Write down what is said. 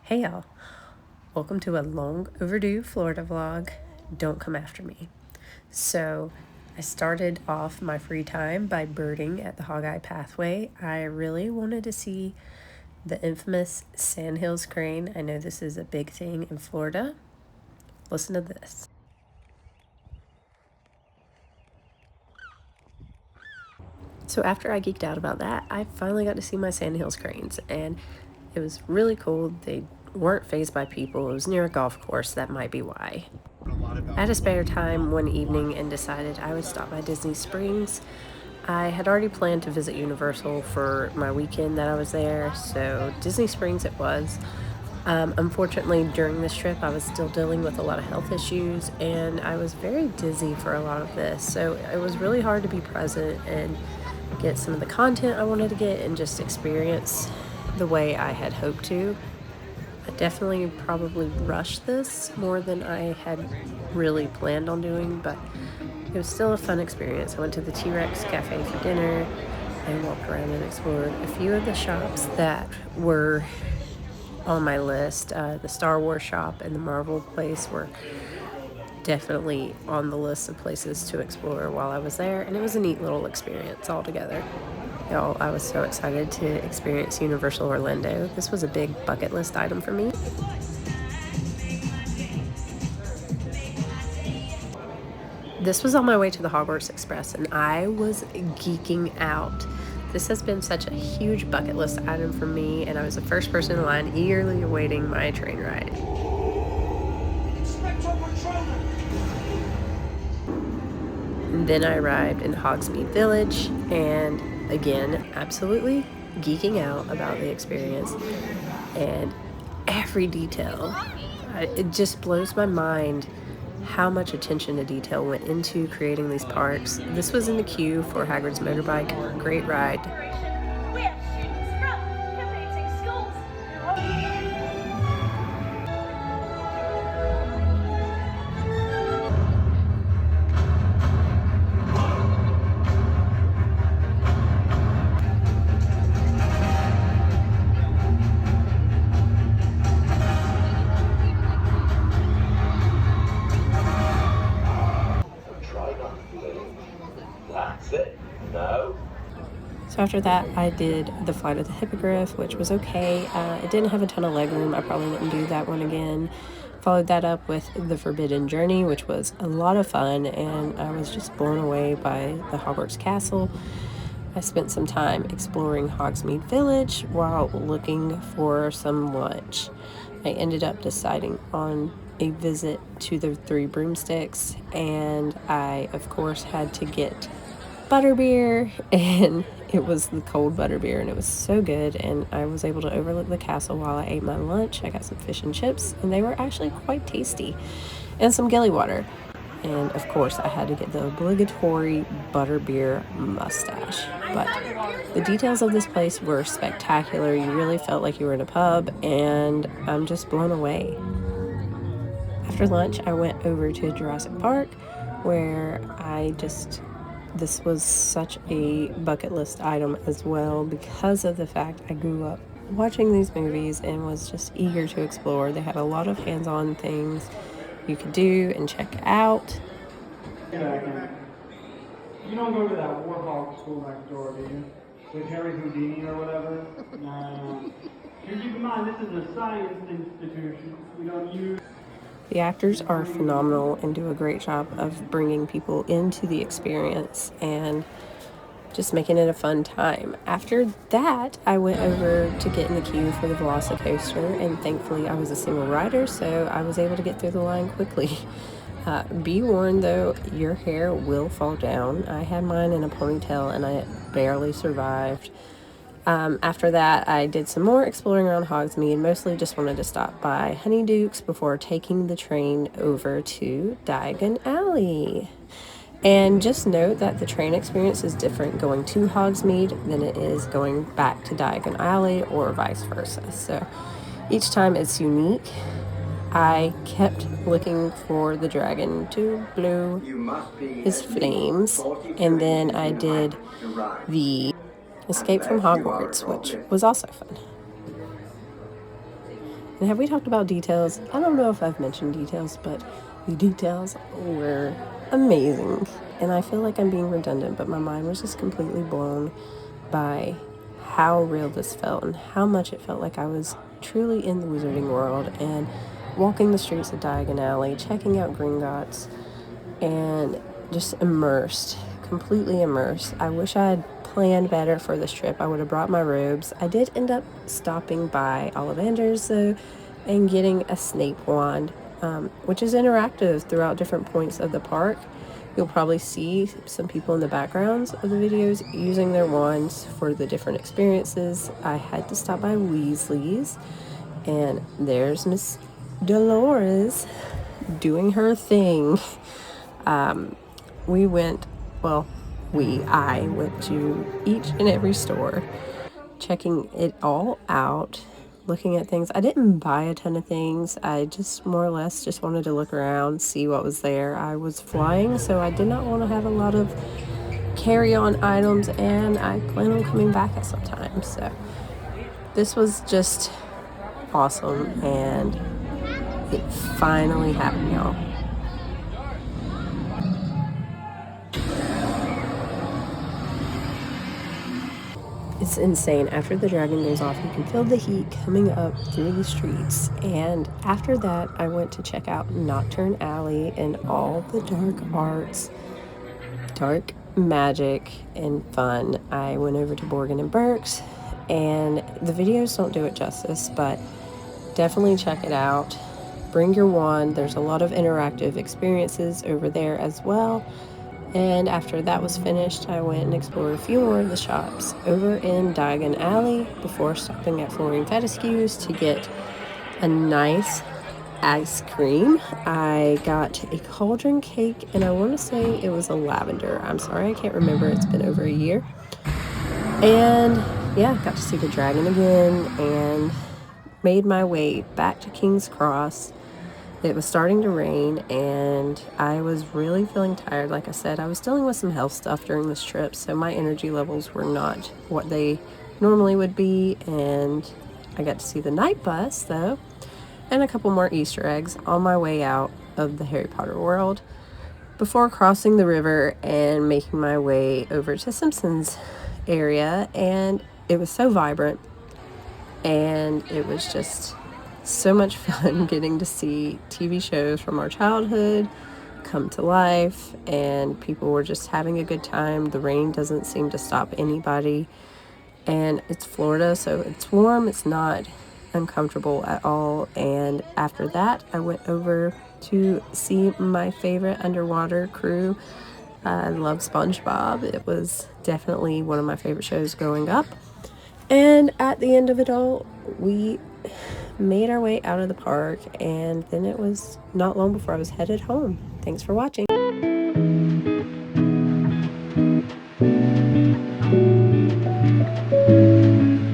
Hey y'all, welcome to a long overdue Florida vlog. Don't come after me. So I started off my free time by birding at the Hog-Eye Pathway. I really wanted to see the infamous sandhills crane. I know this is a big thing in Florida. Listen to this. So after I geeked out about that, I finally got to see my sandhills cranes, and it was really cool. They weren't fazed by people. It was near a golf course. That might be why. I had a spare time one evening and decided I would stop by Disney Springs. I had already planned to visit Universal for my weekend that I was there, so Disney Springs it was. Unfortunately, during this trip, I was still dealing with a lot of health issues, and I was very dizzy for a lot of this, so it was really hard to be present and get some of the content I wanted to get and just experience the way I had hoped to. I definitely probably rushed this more than I had really planned on doing, but it was still a fun experience. I went to the T-Rex Cafe for dinner and walked around and explored a few of the shops that were on my list. The Star Wars shop and the Marvel place were definitely on the list of places to explore while I was there, and it was a neat little experience altogether. Y'all, I was so excited to experience Universal Orlando. This was a big bucket list item for me. This was on my way to the Hogwarts Express, and I was geeking out. This has been such a huge bucket list item for me, and I was the first person in line eagerly awaiting my train ride. And then I arrived in Hogsmeade Village, and again, absolutely geeking out about the experience and every detail. It just blows my mind how much attention to detail went into creating these parks. This was in the queue for Hagrid's motorbike. Great ride. So after that, I did the Flight of the Hippogriff, which was okay. It didn't have a ton of legroom. I probably wouldn't do that one again. Followed that up with the Forbidden Journey, which was a lot of fun, and I was just blown away by the Hogwarts Castle. I spent some time exploring Hogsmeade Village while looking for some lunch. I ended up deciding on a visit to the Three Broomsticks, and I, of course, had to get butterbeer, and it was the cold butterbeer, and it was so good, and I was able to overlook the castle while I ate my lunch. I got some fish and chips, and they were actually quite tasty, and some gilly water. And of course, I had to get the obligatory butterbeer mustache. But the details of this place were spectacular. You really felt like you were in a pub, and I'm just blown away. After lunch, I went over to Jurassic Park, where this was such a bucket list item as well because of the fact I grew up watching these movies and was just eager to explore. They had a lot of hands-on things you could do and check out. You don't go to that Warhol school next door, do you? With Harry Houdini or whatever? No. Keep in mind, this is a science institution. We don't use... The actors are phenomenal and do a great job of bringing people into the experience and just making it a fun time. After that, I went over to get in the queue for the Velocicoaster, and thankfully I was a single rider, so I was able to get through the line quickly. Be warned though, your hair will fall down. I had mine in a ponytail and I barely survived. After that, I did some more exploring around Hogsmeade, mostly just wanted to stop by Honeydukes before taking the train over to Diagon Alley. And just note that the train experience is different going to Hogsmeade than it is going back to Diagon Alley or vice versa. So each time it's unique. I kept looking for the dragon to blow his flames, and then I did the Escape from Hogwarts, which was also fun. And have we talked about details? I don't know if I've mentioned details, but the details were amazing. And I feel like I'm being redundant, but my mind was just completely blown by how real this felt and how much it felt like I was truly in the wizarding world and walking the streets of Diagon Alley, checking out Gringotts, and just immersed, completely immersed. I wish I had planned better for this trip. I would have brought my robes. I did end up stopping by Ollivander's though and getting a Snape wand, which is interactive throughout different points of the park. You'll probably see some people in the backgrounds of the videos using their wands for the different experiences. I had to stop by Weasley's, and there's Miss Dolores doing her thing. I went to each and every store, checking it all out, looking at things. I didn't buy a ton of things. I just more or less just wanted to look around, see what was there. I was flying, so I did not want to have a lot of carry-on items, and I plan on coming back at some time. So this was just awesome, and it finally happened, y'all. It's insane. After the dragon goes off, you can feel the heat coming up through the streets. And after that, I went to check out Nocturne Alley and all the dark arts, dark magic, and fun. I went over to Borgin and Burke's, and the videos don't do it justice, but definitely check it out. Bring your wand. There's a lot of interactive experiences over there as well. And after that was finished, I went and explored a few more of the shops over in Diagon Alley before stopping at Florian Fetiscue's to get a nice ice cream. I got a cauldron cake, and I want to say it was a lavender. I'm sorry, I can't remember. It's been over a year. And yeah, got to see the dragon again and made my way back to King's Cross. It was starting to rain, and I was really feeling tired. Like I said, I was dealing with some health stuff during this trip, so my energy levels were not what they normally would be. And I got to see the night bus, though, and a couple more Easter eggs on my way out of the Harry Potter world before crossing the river and making my way over to Simpsons area. And it was so vibrant, and it was just so much fun getting to see TV shows from our childhood come to life, and people were just having a good time. The rain doesn't seem to stop anybody, and it's Florida, so it's warm. It's not uncomfortable at all. And after that, I went over to see my favorite underwater crew. I love SpongeBob. It was definitely one of my favorite shows growing up. And at the end of it all, we made our way out of the park, and then it was not long before I was headed home. Thanks for watching.